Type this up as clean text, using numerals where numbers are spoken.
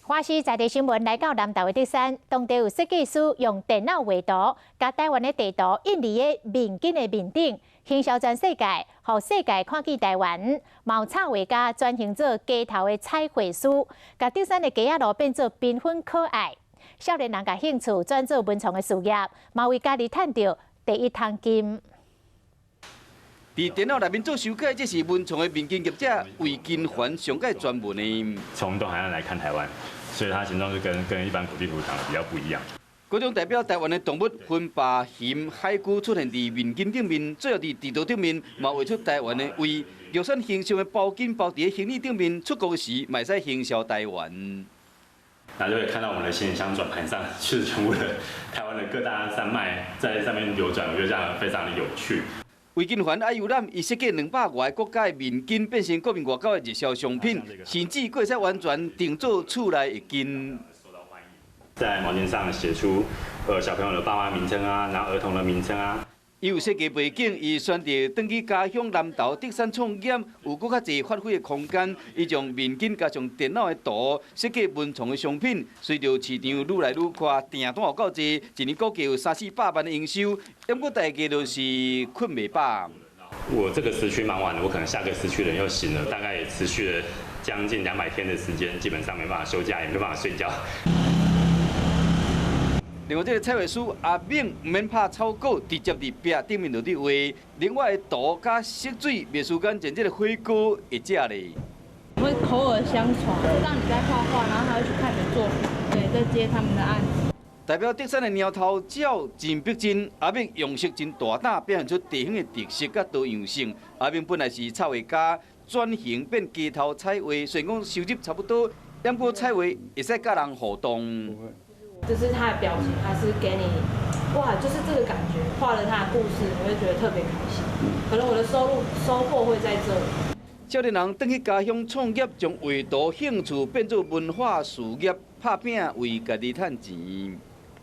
华视在地新闻来到南投的德山，当地有设计师用电脑画图，将台湾的地图印伫个面巾的面顶，行销全世界，让世界看见台湾。毛插画家转型做街头的彩绘师，将德山的街仔路变做缤纷可爱。少年人甲兴趣转做文创的事业，嘛为家己赚到第一桶金。伫电脑内面做修改，这是文创的面巾业者魏金环上届专门的。从东海岸来看台湾，所以它形状就跟一般土地图长得比较不一样。各种代表台湾的动物、分霸、鱼、海龟出现伫面巾顶面，最后伫地图顶面，嘛画出台湾的胃。肉身形象的包巾包伫行李顶面，出国时嘛使行销台湾。那就会看到我们的行李箱转盘上是全部的台湾的各大山脉在上面流转，我觉得这样非常的有趣。魏金环爱游览，伊设计200外国家的面巾，变成国民外交的热销商品，甚至佫会使完全定做厝内的巾。在毛巾上写出小朋友的爸妈名称啊，然后儿童的名称啊。伊有设计背景，伊选择返去家乡南投德山创业，有佫较侪发挥的空间。伊将面巾加上电脑的图，设计文创的商品，随着市场愈来愈宽，订单有够侪，一年估计有300-400万的营收。但过大家就是困袂饱。我这个时区忙完了，我可能下个时区人又醒了，大概也持续了将近200天的时间，基本上没办法休假，也没办法睡觉。另外，这个彩绘师阿敏唔免拍草稿，直接伫壁顶面就伫画。另外，图加色水，美术馆整这个灰膏一只咧。会口耳相传，知道你在画画，然后他会去看你的作品，对，再接他们的案子。代表德山的鸟头鸟真逼真，阿敏用色真大胆，表现出地方的特色甲多样性。阿敏本来是插画家，转型变街头彩绘，虽然讲收入差不多，但过彩绘会使甲人互动。这是他的表情，他是给你，哇，就是这个感觉，画了他的故事，你会觉得特别开心。可能我的收获会在这里。少年人返去家乡创业，将画图兴趣变做文化事业，拍拼为家己赚钱。